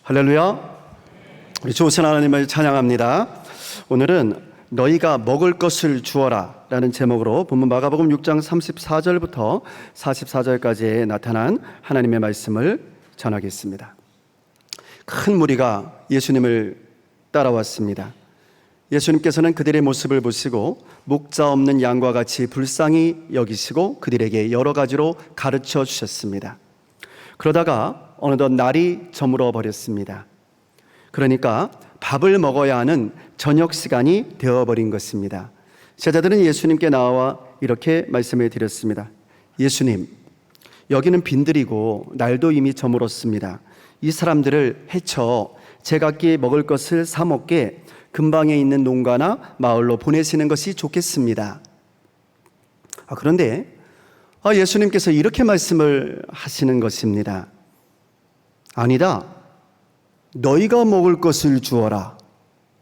할렐루야. 우리 좋으신 하나님을 찬양합니다. 오늘은 너희가 먹을 것을 주어라 라는 제목으로 본문 마가복음 6장 34절부터 44절까지 나타난 하나님의 말씀을 전하겠습니다. 큰 무리가 예수님을 따라왔습니다. 예수님께서는 그들의 모습을 보시고 목자 없는 양과 같이 불쌍히 여기시고 그들에게 여러 가지로 가르쳐 주셨습니다. 그러다가 어느덧 날이 저물어 버렸습니다. 그러니까 밥을 먹어야 하는 저녁 시간이 되어버린 것입니다. 제자들은 예수님께 나와 이렇게 말씀을 드렸습니다. 예수님, 여기는 빈들이고 날도 이미 저물었습니다. 이 사람들을 해쳐 제각기 먹을 것을 사 먹게 근방에 있는 농가나 마을로 보내시는 것이 좋겠습니다. 그런데 예수님께서 이렇게 말씀을 하시는 것입니다. 아니다, 너희가 먹을 것을 주어라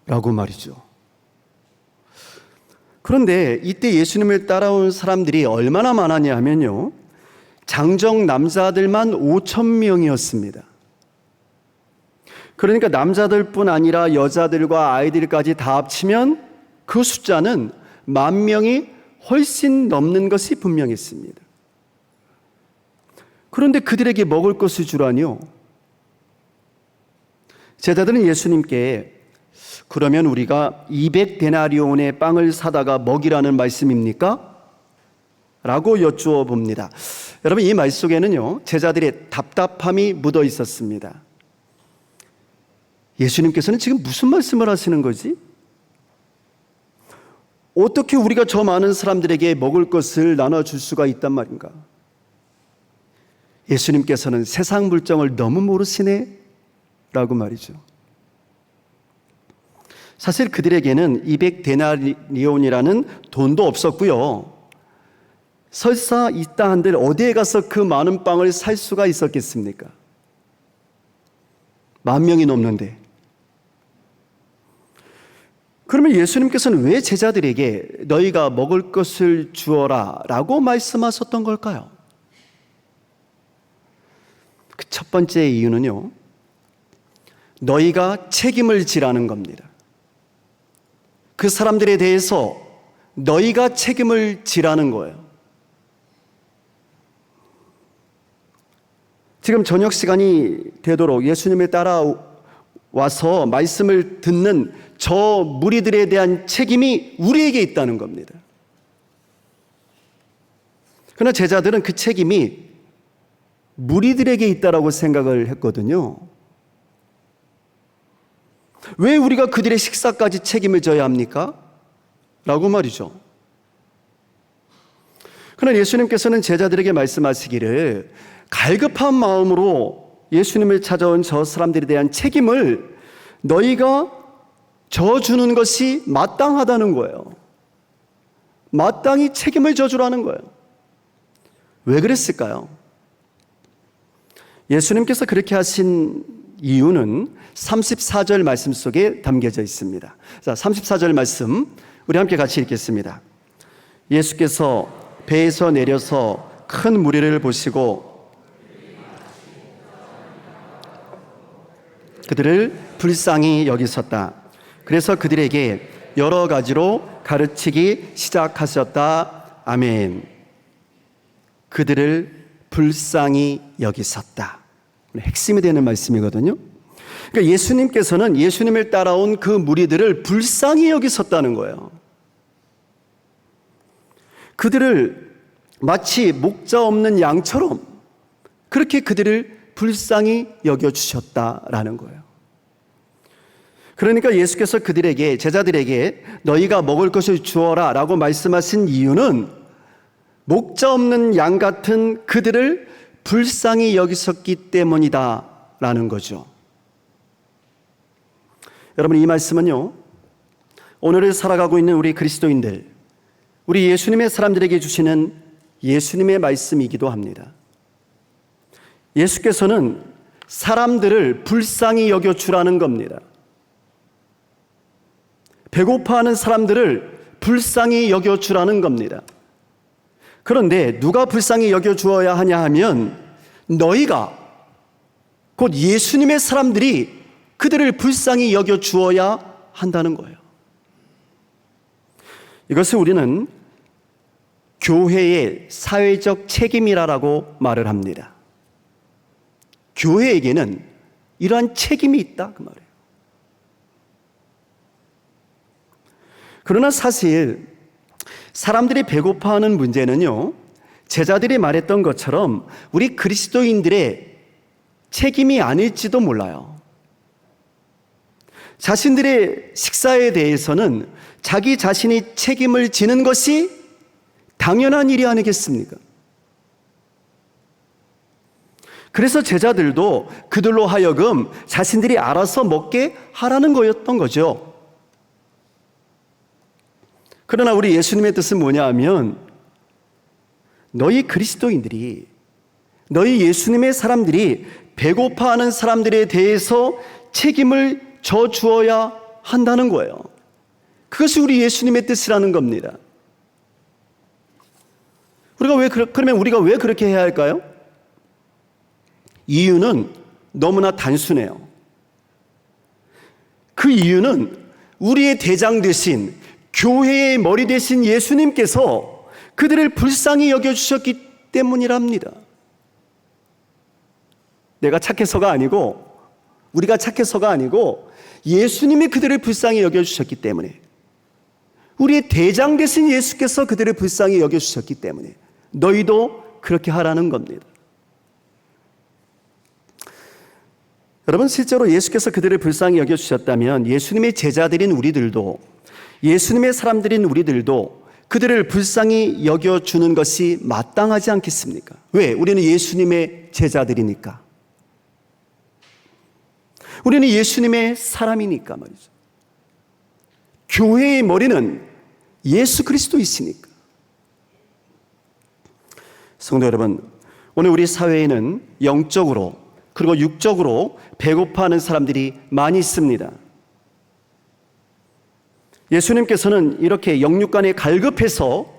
라고 말이죠. 그런데 이때 예수님을 따라온 사람들이 얼마나 많았냐 하면요, 장정 남자들만 5,000명이었습니다. 그러니까 남자들뿐 아니라 여자들과 아이들까지 다 합치면 그 숫자는 10,000명이 훨씬 넘는 것이 분명했습니다. 그런데 그들에게 먹을 것을 주라니요. 제자들은 예수님께 그러면 우리가 200데나리온의 빵을 사다가 먹이라는 말씀입니까? 라고 여쭈어 봅니다. 여러분, 이 말 속에는요, 제자들의 답답함이 묻어 있었습니다. 예수님께서는 지금 무슨 말씀을 하시는 거지? 어떻게 우리가 저 많은 사람들에게 먹을 것을 나눠줄 수가 있단 말인가? 예수님께서는 세상 물정을 너무 모르시네? 라고 말이죠. 사실 그들에게는 200데나리온이라는 돈도 없었고요. 설사 있다 한들 어디에 가서 그 많은 빵을 살 수가 있었겠습니까? 10,000명이 넘는데. 그러면 예수님께서는 왜 제자들에게 너희가 먹을 것을 주어라 라고 말씀하셨던 걸까요? 그 첫 번째 이유는요, 너희가 책임을 지라는 겁니다. 그 사람들에 대해서 너희가 책임을 지라는 거예요. 지금 저녁 시간이 되도록 예수님을 따라와서 말씀을 듣는 저 무리들에 대한 책임이 우리에게 있다는 겁니다. 그러나 제자들은 그 책임이 무리들에게 있다라고 생각을 했거든요. 왜 우리가 그들의 식사까지 책임을 져야 합니까? 라고 말이죠. 그러나 예수님께서는 제자들에게 말씀하시기를 갈급한 마음으로 예수님을 찾아온 저 사람들에 대한 책임을 너희가 져주는 것이 마땅하다는 거예요. 마땅히 책임을 져주라는 거예요. 왜 그랬을까요? 예수님께서 그렇게 하신 이유는 34절 말씀 속에 담겨져 있습니다. 자, 34절 말씀 우리 함께 같이 읽겠습니다. 예수께서 배에서 내려서 큰 무리를 보시고 그들을 불쌍히 여기셨다. 그래서 그들에게 여러 가지로 가르치기 시작하셨다. 아멘. 그들을 불쌍히 여기셨다. 핵심이 되는 말씀이거든요. 그러니까 예수님께서는 예수님을 따라온 그 무리들을 불쌍히 여기셨다는 거예요. 그들을 마치 목자 없는 양처럼 그렇게 그들을 불쌍히 여겨주셨다라는 거예요. 그러니까 예수께서 그들에게, 제자들에게 너희가 먹을 것을 주어라 라고 말씀하신 이유는 목자 없는 양 같은 그들을 불쌍히 여기셨기 때문이다 라는 거죠. 여러분, 이 말씀은요, 오늘을 살아가고 있는 우리 그리스도인들, 우리 예수님의 사람들에게 주시는 예수님의 말씀이기도 합니다. 예수께서는 사람들을 불쌍히 여겨주라는 겁니다. 배고파하는 사람들을 불쌍히 여겨주라는 겁니다. 그런데 누가 불쌍히 여겨주어야 하냐 하면 너희가, 곧 예수님의 사람들이 그들을 불쌍히 여겨 주어야 한다는 거예요. 이것을 우리는 교회의 사회적 책임이라고 말을 합니다. 교회에게는 이러한 책임이 있다 그 말이에요. 그러나 사실 사람들이 배고파하는 문제는요, 제자들이 말했던 것처럼 우리 그리스도인들의 책임이 아닐지도 몰라요. 자신들의 식사에 대해서는 자기 자신이 책임을 지는 것이 당연한 일이 아니겠습니까? 그래서 제자들도 그들로 하여금 자신들이 알아서 먹게 하라는 거였던 거죠. 그러나 우리 예수님의 뜻은 뭐냐 하면, 너희 그리스도인들이, 너희 예수님의 사람들이 배고파하는 사람들에 대해서 책임을 져 주어야 한다는 거예요. 그것이 우리 예수님의 뜻이라는 겁니다. 그러면 우리가 왜 그렇게 해야 할까요? 이유는 너무나 단순해요. 그 이유는 우리의 대장 되신, 교회의 머리 되신 예수님께서 그들을 불쌍히 여겨주셨기 때문이랍니다. 내가 착해서가 아니고, 우리가 착해서가 아니고, 예수님이 그들을 불쌍히 여겨주셨기 때문에, 우리의 대장 되신 예수께서 그들을 불쌍히 여겨주셨기 때문에 너희도 그렇게 하라는 겁니다. 여러분, 실제로 예수께서 그들을 불쌍히 여겨주셨다면 예수님의 제자들인 우리들도, 예수님의 사람들인 우리들도 그들을 불쌍히 여겨주는 것이 마땅하지 않겠습니까? 왜? 우리는 예수님의 제자들이니까. 우리는 예수님의 사람이니까 말이죠. 교회의 머리는 예수 그리스도이시니까. 성도 여러분, 오늘 우리 사회에는 영적으로 그리고 육적으로 배고파하는 사람들이 많이 있습니다. 예수님께서는 이렇게 영육간에 갈급해서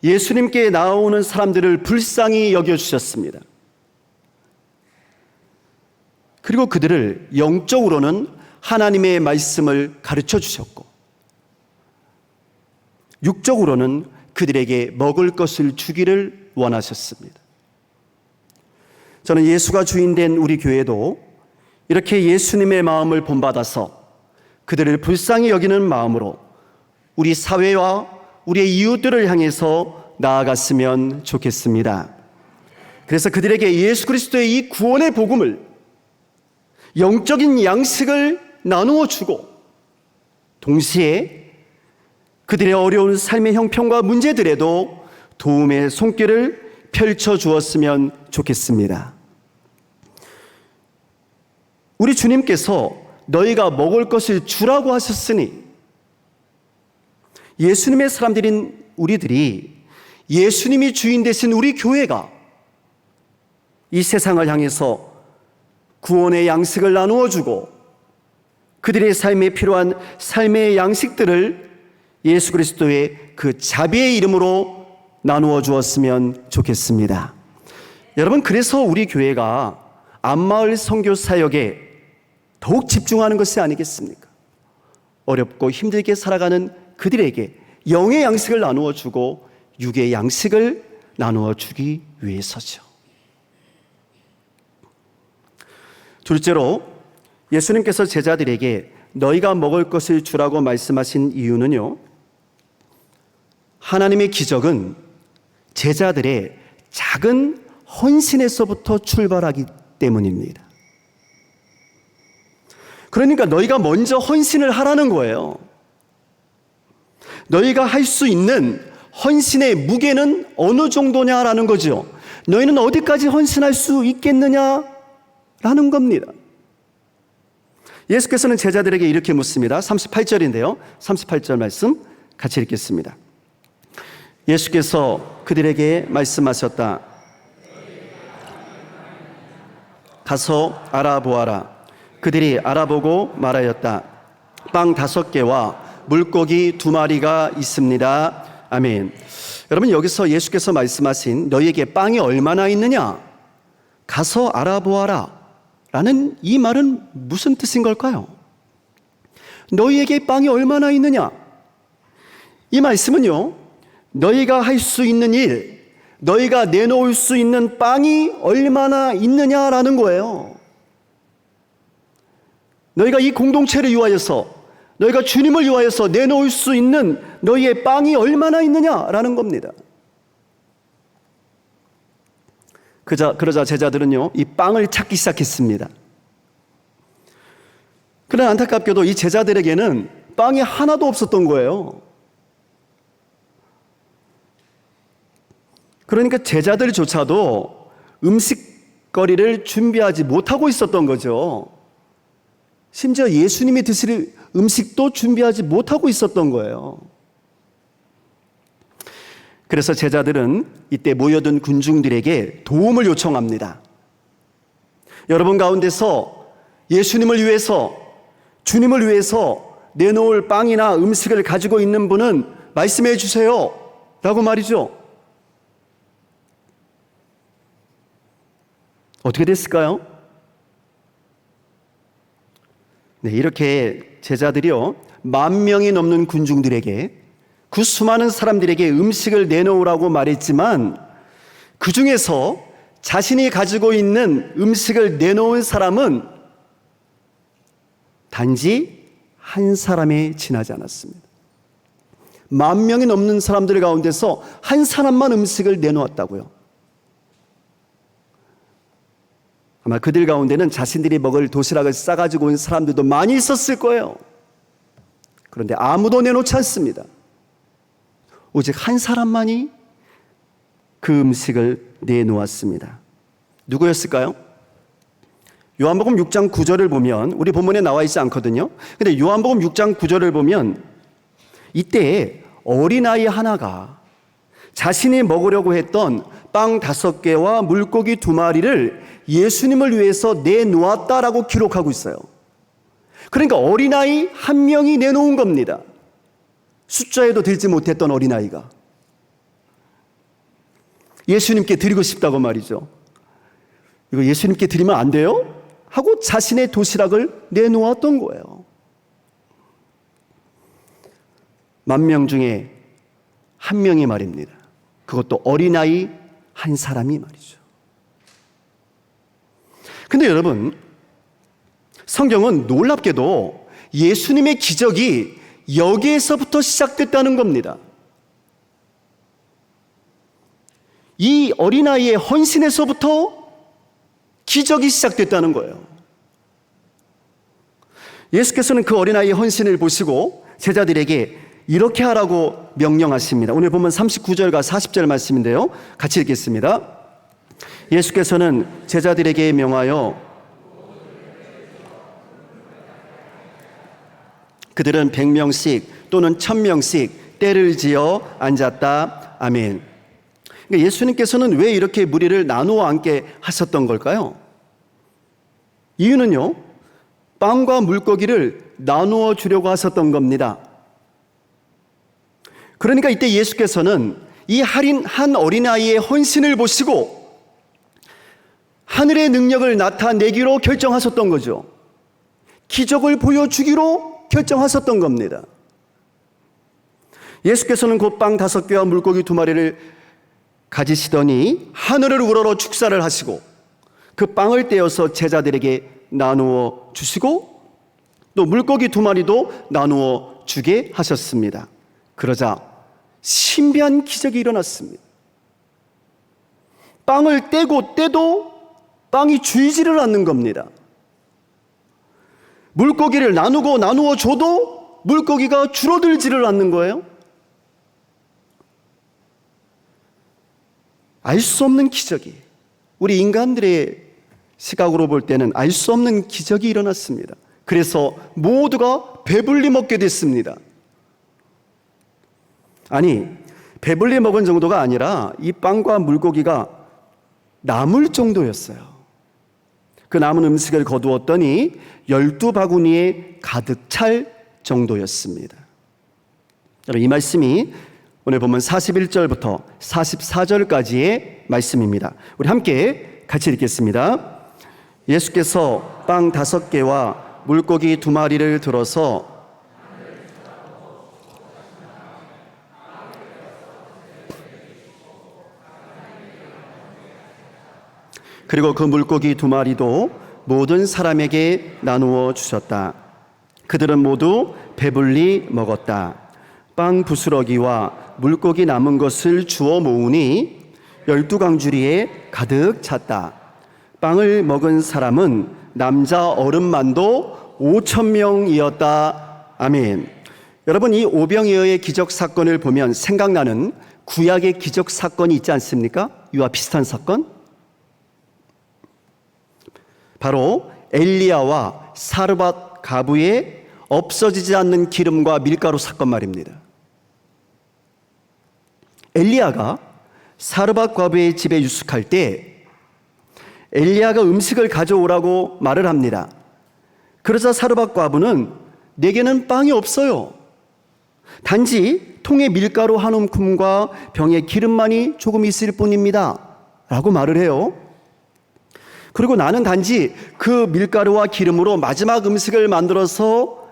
예수님께 나오는 사람들을 불쌍히 여겨주셨습니다. 그리고 그들을 영적으로는 하나님의 말씀을 가르쳐 주셨고, 육적으로는 그들에게 먹을 것을 주기를 원하셨습니다. 저는 예수가 주인된 우리 교회도 이렇게 예수님의 마음을 본받아서 그들을 불쌍히 여기는 마음으로 우리 사회와 우리의 이웃들을 향해서 나아갔으면 좋겠습니다. 그래서 그들에게 예수 그리스도의 이 구원의 복음을, 영적인 양식을 나누어 주고, 동시에 그들의 어려운 삶의 형편과 문제들에도 도움의 손길을 펼쳐 주었으면 좋겠습니다. 우리 주님께서 너희가 먹을 것을 주라고 하셨으니, 예수님의 사람들인 우리들이, 예수님이 주인 되신 우리 교회가 이 세상을 향해서 구원의 양식을 나누어 주고 그들의 삶에 필요한 삶의 양식들을 예수 그리스도의 그 자비의 이름으로 나누어 주었으면 좋겠습니다. 여러분, 그래서 우리 교회가 앞마을 선교 사역에 더욱 집중하는 것이 아니겠습니까? 어렵고 힘들게 살아가는 그들에게 영의 양식을 나누어 주고 육의 양식을 나누어 주기 위해서죠. 둘째로, 예수님께서 제자들에게 너희가 먹을 것을 주라고 말씀하신 이유는요, 하나님의 기적은 제자들의 작은 헌신에서부터 출발하기 때문입니다. 그러니까 너희가 먼저 헌신을 하라는 거예요. 너희가 할 수 있는 헌신의 무게는 어느 정도냐라는 거죠. 너희는 어디까지 헌신할 수 있겠느냐라는 겁니다. 예수께서는 제자들에게 이렇게 묻습니다. 38절인데요. 38절 말씀 같이 읽겠습니다. 예수께서 그들에게 말씀하셨다. 가서 알아보아라. 그들이 알아보고 말하였다. 빵 5개와 물고기 2마리가 있습니다. 아멘. 여러분, 여기서 예수께서 말씀하신 너희에게 빵이 얼마나 있느냐? 가서 알아보아라 라는 이 말은 무슨 뜻인 걸까요? 너희에게 빵이 얼마나 있느냐? 이 말씀은요, 너희가 할 수 있는 일, 너희가 내놓을 수 있는 빵이 얼마나 있느냐라는 거예요. 너희가 이 공동체를 위하여서, 너희가 주님을 위하여서 내놓을 수 있는 너희의 빵이 얼마나 있느냐라는 겁니다. 그러자 제자들은요, 이 빵을 찾기 시작했습니다. 그러나 안타깝게도 이 제자들에게는 빵이 하나도 없었던 거예요. 그러니까 제자들조차도 음식거리를 준비하지 못하고 있었던 거죠. 심지어 예수님이 드실 음식도 준비하지 못하고 있었던 거예요. 그래서 제자들은 이때 모여든 군중들에게 도움을 요청합니다. 여러분 가운데서 예수님을 위해서, 주님을 위해서 내놓을 빵이나 음식을 가지고 있는 분은 말씀해 주세요 라고 말이죠. 어떻게 됐을까요? 네, 이렇게 제자들이요, 10,000명이 넘는 군중들에게, 그 수많은 사람들에게 음식을 내놓으라고 말했지만 그 중에서 자신이 가지고 있는 음식을 내놓은 사람은 단지 한 사람에 지나지 않았습니다. 10,000명이 넘는 사람들 가운데서 한 사람만 음식을 내놓았다고요. 아마 그들 가운데는 자신들이 먹을 도시락을 싸가지고 온 사람들도 많이 있었을 거예요. 그런데 아무도 내놓지 않습니다. 오직 한 사람만이 그 음식을 내놓았습니다. 누구였을까요? 요한복음 6장 9절을 보면, 우리 본문에 나와 있지 않거든요. 근데 요한복음 6장 9절을 보면 이때 어린아이 하나가 자신이 먹으려고 했던 빵 5개와 물고기 2마리를 예수님을 위해서 내놓았다라고 기록하고 있어요. 그러니까 어린아이 1명이 내놓은 겁니다. 숫자에도 들지 못했던 어린아이가 예수님께 드리고 싶다고 말이죠. 이거 예수님께 드리면 안 돼요? 하고 자신의 도시락을 내놓았던 거예요. 10,000명 중에 1명이 말입니다. 그것도 어린아이 한 사람이 말이죠. 근데 여러분, 성경은 놀랍게도 예수님의 기적이 여기에서부터 시작됐다는 겁니다. 이 어린아이의 헌신에서부터 기적이 시작됐다는 거예요. 예수께서는 그 어린아이의 헌신을 보시고 제자들에게 이렇게 하라고 명령하십니다. 오늘 보면 39절과 40절 말씀인데요, 같이 읽겠습니다. 예수께서는 제자들에게 명하여 그들은 100명씩 또는 1000명씩 때를 지어 앉았다. 아멘. 그러니까 예수님께서는 왜 이렇게 무리를 나누어 앉게 하셨던 걸까요? 이유는요, 빵과 물고기를 나누어 주려고 하셨던 겁니다. 그러니까 이때 예수께서는 이 한 어린아이의 헌신을 보시고 하늘의 능력을 나타내기로 결정하셨던 거죠. 기적을 보여주기로 결정하셨던 겁니다. 예수께서는 곧 빵 5개와 물고기 2마리를 가지시더니 하늘을 우러러 축사를 하시고 그 빵을 떼어서 제자들에게 나누어 주시고 또 물고기 2마리도 나누어 주게 하셨습니다. 그러자 신비한 기적이 일어났습니다. 빵을 떼고 떼도 빵이 줄지를 않는 겁니다. 물고기를 나누어 줘도 물고기가 줄어들지를 않는 거예요. 알 수 없는 기적이, 우리 인간들의 시각으로 볼 때는 알 수 없는 기적이 일어났습니다. 그래서 모두가 배불리 먹게 됐습니다. 아니, 배불리 먹은 정도가 아니라 이 빵과 물고기가 남을 정도였어요. 그 남은 음식을 거두었더니 12바구니에 가득 찰 정도였습니다. 여러분, 이 말씀이 오늘 보면 41절부터 44절까지의 말씀입니다. 우리 함께 같이 읽겠습니다. 예수께서 빵 5개와 물고기 2마리를 들어서 그리고 그 물고기 2마리도 모든 사람에게 나누어 주셨다. 그들은 모두 배불리 먹었다. 빵 부스러기와 물고기 남은 것을 주워 모으니 12강주리에 가득 찼다. 빵을 먹은 사람은 남자 어른만도 5,000명이었다. 아멘. 여러분, 이 오병이어의 기적 사건을 보면 생각나는 구약의 기적 사건이 있지 않습니까? 이와 비슷한 사건? 바로 엘리야와 사르밧 가부의 없어지지 않는 기름과 밀가루 사건 말입니다. 엘리야가 사르밧 과부의 집에 유숙할 때 엘리야가 음식을 가져오라고 말을 합니다. 그러자 사르밧 과부는 내게는 빵이 없어요. 단지 통에 밀가루 한 움큼과 병에 기름만이 조금 있을 뿐입니다. 라고 말을 해요. 그리고 나는 단지 그 밀가루와 기름으로 마지막 음식을 만들어서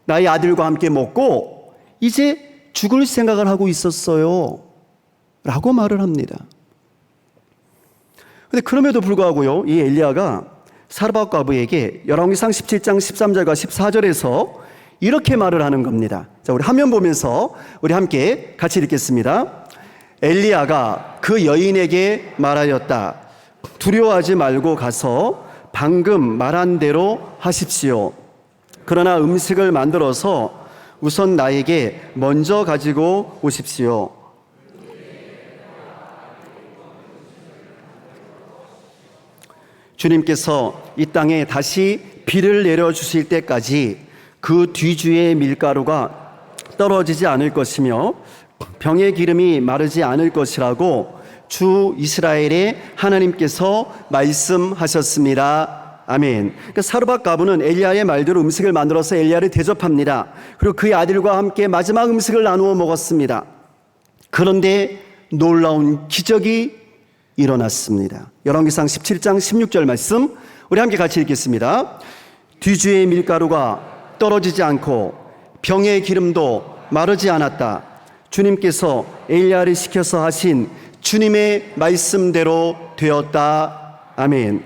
나의 아들과 함께 먹고 이제 죽을 생각을 하고 있었어요. 라고 말을 합니다. 근데 그럼에도 불구하고요, 이 엘리야가 사르밧 과부에게 열왕기상 17장 13절과 14절에서 이렇게 말을 하는 겁니다. 자, 우리 화면 보면서 우리 함께 같이 읽겠습니다. 엘리야가 그 여인에게 말하였다. 두려워하지 말고 가서 방금 말한 대로 하십시오. 그러나 음식을 만들어서 우선 나에게 먼저 가지고 오십시오. 주님께서 이 땅에 다시 비를 내려주실 때까지 그 뒤주의 밀가루가 떨어지지 않을 것이며 병의 기름이 마르지 않을 것이라고 주 이스라엘의 하나님께서 말씀하셨습니다. 아멘. 그러니까 사르밧 가부는 엘리야의 말대로 음식을 만들어서 엘리야를 대접합니다. 그리고 그의 아들과 함께 마지막 음식을 나누어 먹었습니다. 그런데 놀라운 기적이 일어났습니다. 열왕기상 17장 16절 말씀 우리 함께 같이 읽겠습니다. 뒤주의 밀가루가 떨어지지 않고 병의 기름도 마르지 않았다. 주님께서 엘리야를 시켜서 하신 주님의 말씀대로 되었다. 아멘.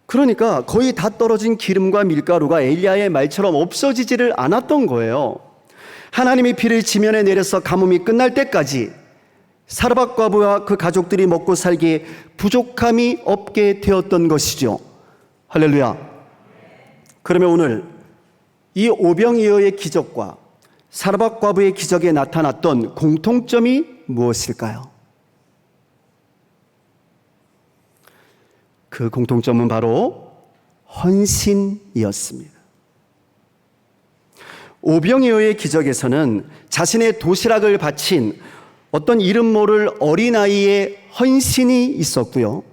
그러니까 거의 다 떨어진 기름과 밀가루가 엘리야의 말처럼 없어지지를 않았던 거예요. 하나님이 비를 지면에 내려서 가뭄이 끝날 때까지 사르밧 과부와 그 가족들이 먹고 살기에 부족함이 없게 되었던 것이죠. 할렐루야. 그러면 오늘 이 오병이어의 기적과 사르밧 과부의 기적에 나타났던 공통점이 무엇일까요? 그 공통점은 바로 헌신이었습니다. 오병이어의 기적에서는 자신의 도시락을 바친 어떤 이름 모를 어린아이의 헌신이 있었고요.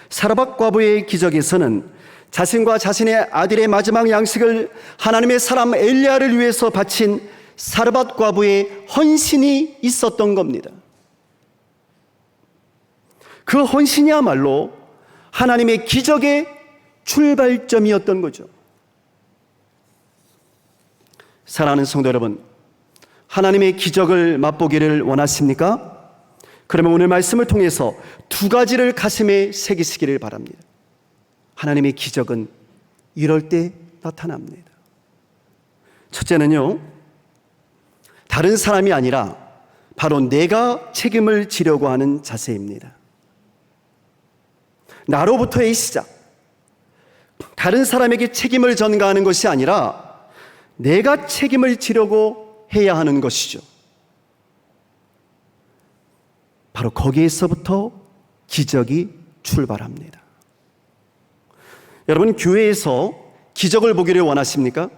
사르밧 과부의 기적에서는 자신과 자신의 아들의 마지막 양식을 하나님의 사람 엘리야를 위해서 바친 사르밧 과부의 헌신이 있었던 겁니다. 그 헌신이야말로 하나님의 기적의 출발점이었던 거죠. 사랑하는 성도 여러분, 하나님의 기적을 맛보기를 원하십니까? 그러면 오늘 말씀을 통해서 두 가지를 가슴에 새기시기를 바랍니다. 하나님의 기적은 이럴 때 나타납니다. 첫째는요, 다른 사람이 아니라 바로 내가 책임을 지려고 하는 자세입니다. 나로부터의 시작, 다른 사람에게 책임을 전가하는 것이 아니라 내가 책임을 지려고 해야 하는 것이죠. 바로 거기에서부터 기적이 출발합니다. 여러분, 교회에서 기적을 보기를 원하십니까?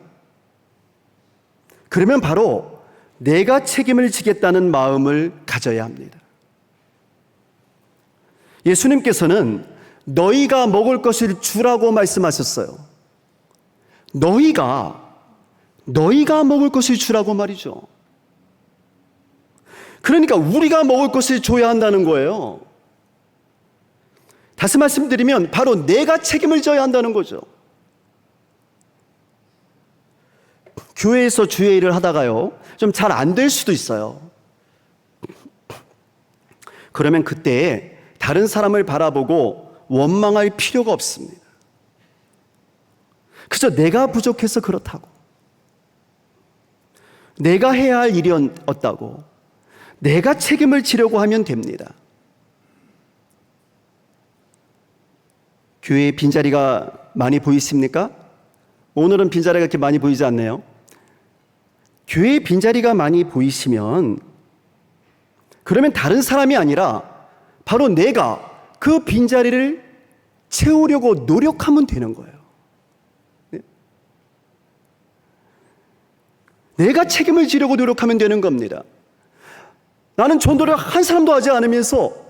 그러면 바로 내가 책임을 지겠다는 마음을 가져야 합니다. 예수님께서는 너희가 먹을 것을 주라고 말씀하셨어요. 너희가 먹을 것을 주라고 말이죠. 그러니까 우리가 먹을 것을 줘야 한다는 거예요. 다시 말씀드리면 바로 내가 책임을 져야 한다는 거죠. 교회에서 주의 일을 하다가요, 좀 잘 안 될 수도 있어요. 그러면 그때 다른 사람을 바라보고 원망할 필요가 없습니다. 그저 내가 부족해서 그렇다고, 내가 해야 할 일이었다고, 내가 책임을 지려고 하면 됩니다. 교회에 빈자리가 많이 보이십니까? 오늘은 빈자리가 그렇게 많이 보이지 않네요. 교회에 빈자리가 많이 보이시면 그러면 다른 사람이 아니라 바로 내가 그 빈자리를 채우려고 노력하면 되는 거예요. 내가 책임을 지려고 노력하면 되는 겁니다. 나는 전도를 한 사람도 하지 않으면서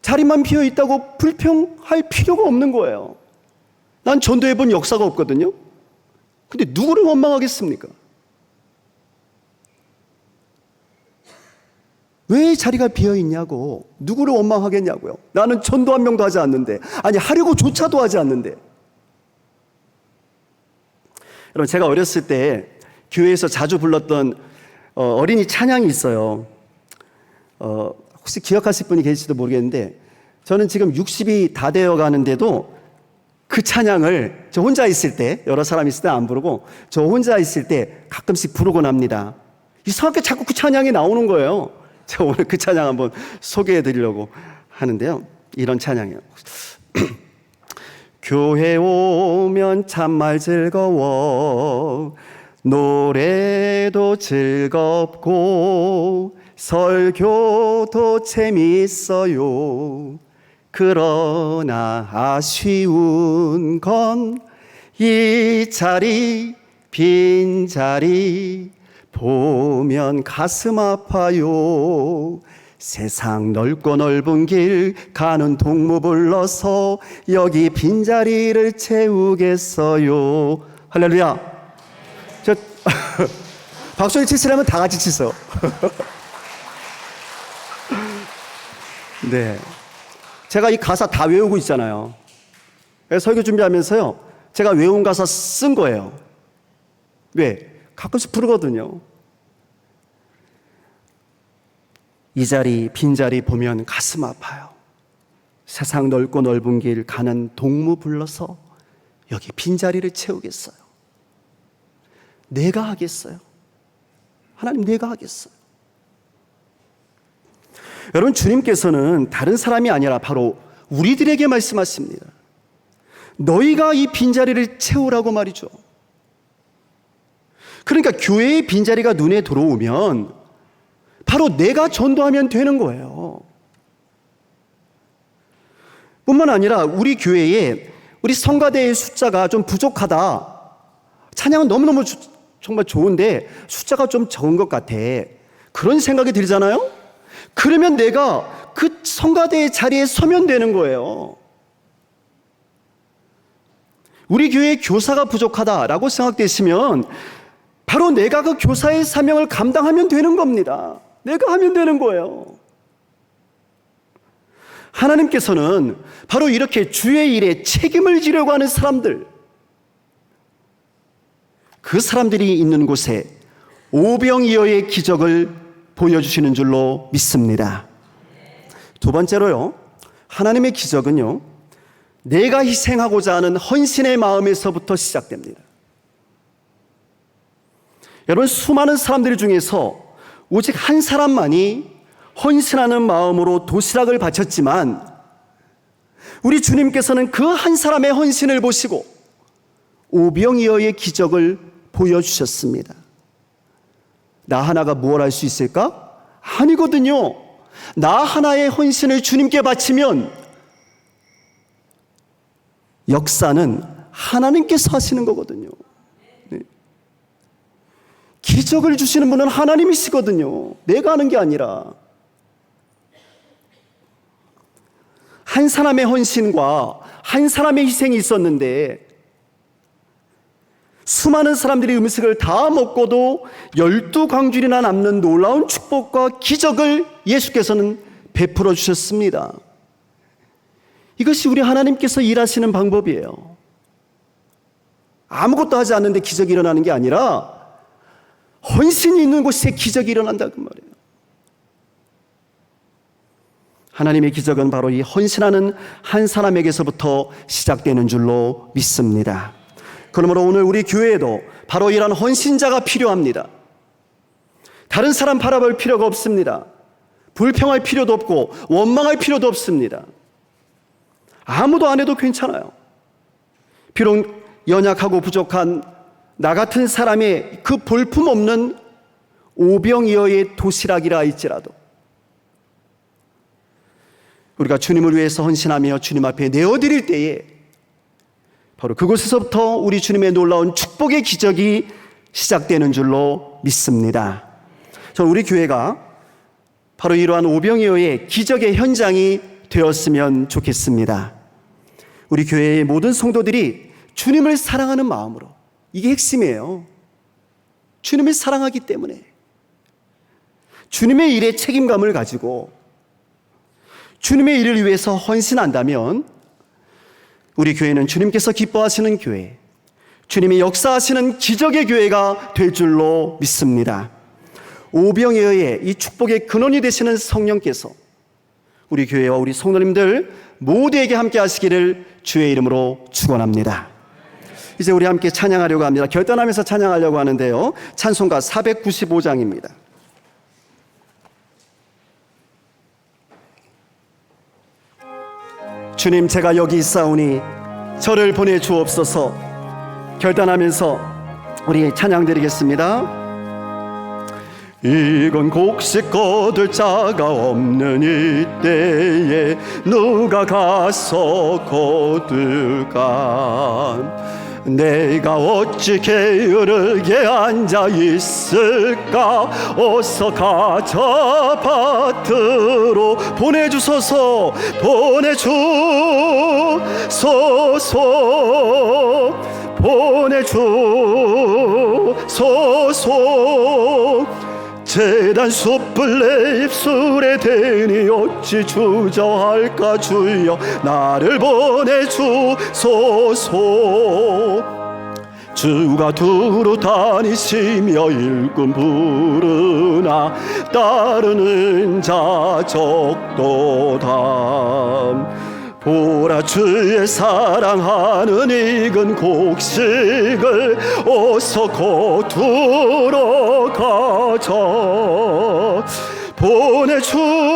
자리만 비어 있다고 불평할 필요가 없는 거예요. 난 전도해 본 역사가 없거든요. 근데 누구를 원망하겠습니까? 왜 자리가 비어 있냐고, 누구를 원망하겠냐고요. 나는 전도 한 명도 하지 않는데, 아니 하려고조차도 하지 않는데. 여러분, 제가 어렸을 때 교회에서 자주 불렀던 어린이 찬양이 있어요. 혹시 기억하실 분이 계실지도 모르겠는데, 저는 지금 60이 다 되어 가는데도 그 찬양을 저 혼자 있을 때, 여러 사람 있을 때 안 부르고 저 혼자 있을 때 가끔씩 부르곤 합니다. 이상하게 자꾸 그 찬양이 나오는 거예요. 제가 오늘 그 찬양 한번 소개해 드리려고 하는데요. 이런 찬양이에요. 교회 오면 참말 즐거워, 노래도 즐겁고 설교도 재미있어요. 그러나 아쉬운 건 이 자리, 빈자리 보면 가슴 아파요. 세상 넓고 넓은 길 가는 동무 불러서 여기 빈자리를 채우겠어요. 할렐루야. 저 박수를 치시려면 다 같이 치세요. 네, 제가 이 가사 다 외우고 있잖아요. 설교 준비하면서요, 제가 외운 가사 쓴 거예요. 왜? 가끔씩 부르거든요. 이 자리, 빈자리 보면 가슴 아파요. 세상 넓고 넓은 길 가는 동무 불러서 여기 빈자리를 채우겠어요. 내가 하겠어요. 하나님, 내가 하겠어요. 여러분, 주님께서는 다른 사람이 아니라 바로 우리들에게 말씀하십니다. 너희가 이 빈자리를 채우라고 말이죠. 그러니까 교회의 빈자리가 눈에 들어오면 바로 내가 전도하면 되는 거예요. 뿐만 아니라 우리 교회에 우리 성가대의 숫자가 좀 부족하다, 찬양은 너무너무 정말 좋은데 숫자가 좀 적은 것 같아, 그런 생각이 들잖아요. 그러면 내가 그 성가대의 자리에 서면 되는 거예요. 우리 교회에 교사가 부족하다라고 생각되시면 바로 내가 그 교사의 사명을 감당하면 되는 겁니다. 내가 하면 되는 거예요. 하나님께서는 바로 이렇게 주의 일에 책임을 지려고 하는 사람들, 그 사람들이 있는 곳에 오병이어의 기적을 보여주시는 줄로 믿습니다. 두 번째로요, 하나님의 기적은요, 내가 희생하고자 하는 헌신의 마음에서부터 시작됩니다. 여러분, 수많은 사람들 중에서 오직 한 사람만이 헌신하는 마음으로 도시락을 바쳤지만 우리 주님께서는 그 한 사람의 헌신을 보시고 오병이어의 기적을 보여주셨습니다. 나 하나가 무엇 할 수 있을까? 아니거든요. 나 하나의 헌신을 주님께 바치면 역사는 하나님께서 하시는 거거든요. 네. 기적을 주시는 분은 하나님이시거든요. 내가 하는 게 아니라. 한 사람의 헌신과 한 사람의 희생이 있었는데 수많은 사람들이 음식을 다 먹고도 12광줄이나 남는 놀라운 축복과 기적을 예수께서는 베풀어 주셨습니다. 이것이 우리 하나님께서 일하시는 방법이에요. 아무것도 하지 않는데 기적이 일어나는 게 아니라 헌신이 있는 곳에 기적이 일어난다 그 말이에요. 하나님의 기적은 바로 이 헌신하는 한 사람에게서부터 시작되는 줄로 믿습니다. 그러므로 오늘 우리 교회에도 바로 이런 헌신자가 필요합니다. 다른 사람 바라볼 필요가 없습니다. 불평할 필요도 없고 원망할 필요도 없습니다. 아무도 안 해도 괜찮아요. 비록 연약하고 부족한 나 같은 사람의 그 볼품없는 오병이어의 도시락이라 할지라도 우리가 주님을 위해서 헌신하며 주님 앞에 내어드릴 때에 바로 그곳에서부터 우리 주님의 놀라운 축복의 기적이 시작되는 줄로 믿습니다. 저는 우리 교회가 바로 이러한 오병이어의 기적의 현장이 되었으면 좋겠습니다. 우리 교회의 모든 성도들이 주님을 사랑하는 마음으로, 이게 핵심이에요. 주님을 사랑하기 때문에 주님의 일에 책임감을 가지고 주님의 일을 위해서 헌신한다면 우리 교회는 주님께서 기뻐하시는 교회, 주님이 역사하시는 기적의 교회가 될 줄로 믿습니다. 오병이어의 이 축복의 근원이 되시는 성령께서 우리 교회와 우리 성도님들 모두에게 함께 하시기를 주의 이름으로 축원합니다. 이제 우리 함께 찬양하려고 합니다. 결단하면서 찬양하려고 하는데요, 찬송가 495장입니다. 주님, 제가 여기 있사오니 저를 보내주옵소서. 결단하면서 우리 찬양 드리겠습니다. 이건 곡식 거둘 자가 없는 이때에 누가 가서 거둘까? 내가 어찌 게으르게 앉아 있을까? 어서 가자 밭으로 보내주소서. 보내주소서. 재단 숯불 내 입술에 대니 어찌 주저할까? 주여 나를 보내주소서. 주가 두루 다니시며 일꾼 부르나 따르는 자 적도다. 보라, 주의 사랑하는 익은 곡식을 어서 거두러 가자. 보내주소서.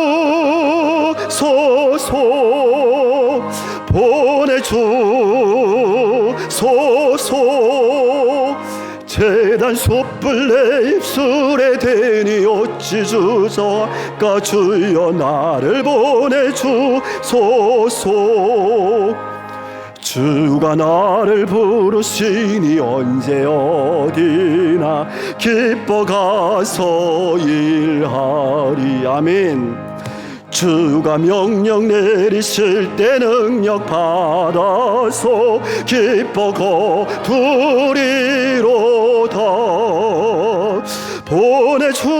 재단 숯불 내 입술에 대니 어찌 주저할까? 주여 나를 보내주소서. 주가 나를 부르시니 언제 어디나 기뻐 가서 일하리. 아멘. 주가 명령 내리실 때 능력 받아서 기뻐 거두리로다. 보내주소서.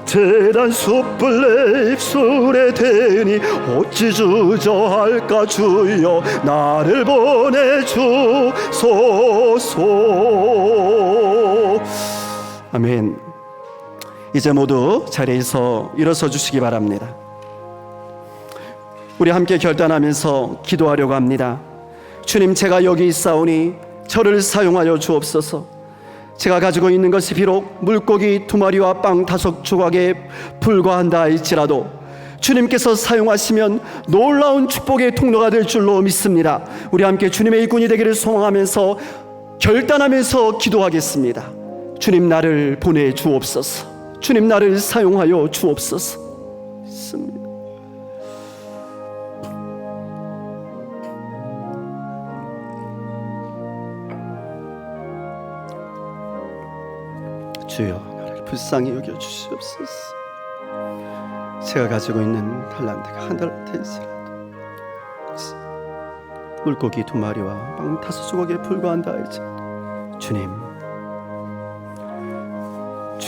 재단 숯불 내 입술에 대니 어찌 주저할까? 주여 나를 보내주소서. 아멘. 이제 모두 자리에서 일어서 주시기 바랍니다. 우리 함께 결단하면서 기도하려고 합니다. 주님, 제가 여기 있사오니 저를 사용하여 주옵소서. 제가 가지고 있는 것이 비록 물고기 2마리와 빵 5조각에 불과한다 할지라도 주님께서 사용하시면 놀라운 축복의 통로가 될 줄로 믿습니다. 우리 함께 주님의 일꾼이 되기를 소망하면서 결단하면서 기도하겠습니다. 주님, 나를 보내주옵소서. 주님, 나를 사용하여 주옵소서. 믿습니다. 주여, 나를 불쌍히 여겨주시옵소서. 제가 가지고 있는 달란트가 1달란트일지라도 물고기 2마리와 빵 5조각에 불과한다 할지라도 주님,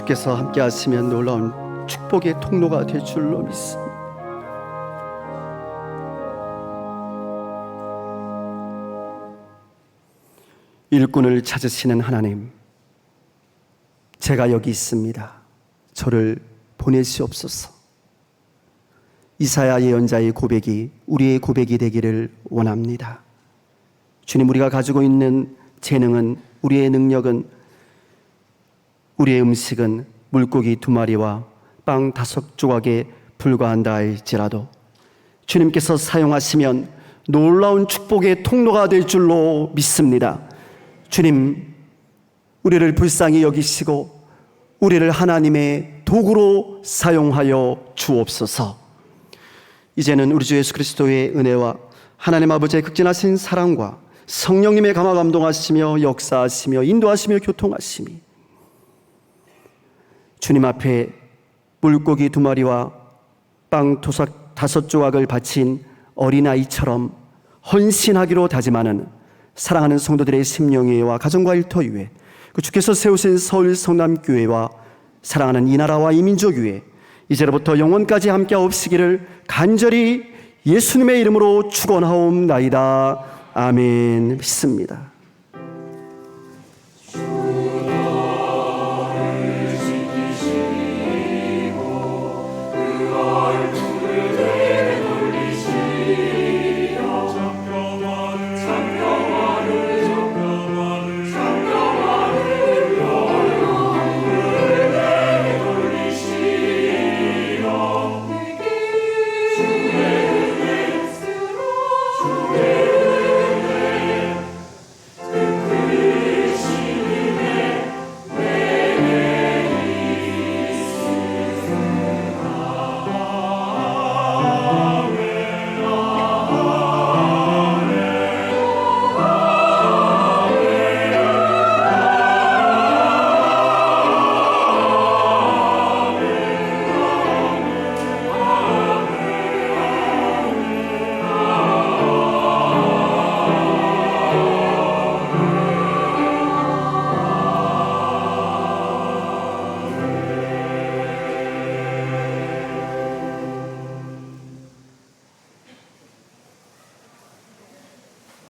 주께서 함께 하시면 놀라운 축복의 통로가 될 줄로 믿습니다. 일꾼을 찾으시는 하나님, 제가 여기 있습니다. 저를 보내시옵소서. 이사야 예언자의 고백이 우리의 고백이 되기를 원합니다. 주님, 우리가 가지고 있는 재능은, 우리의 능력은, 우리의 음식은 물고기 2마리와 빵 5조각에 불과한다 할지라도 주님께서 사용하시면 놀라운 축복의 통로가 될 줄로 믿습니다. 주님, 우리를 불쌍히 여기시고 우리를 하나님의 도구로 사용하여 주옵소서. 이제는 우리 주 예수 그리스도의 은혜와 하나님 아버지의 극진하신 사랑과 성령님의 감화 감동하시며 역사하시며 인도하시며 교통하심이 주님 앞에 물고기 2마리와 빵 5조각을 바친 어린아이처럼 헌신하기로 다짐하는 사랑하는 성도들의 심령회와 가정과 일터 위에, 그 주께서 세우신 서울 성남교회와 사랑하는 이 나라와 이 민족 위에 이제로부터 영원까지 함께 하옵시기를 간절히 예수님의 이름으로 축원하옵나이다. 아멘. 믿습니다.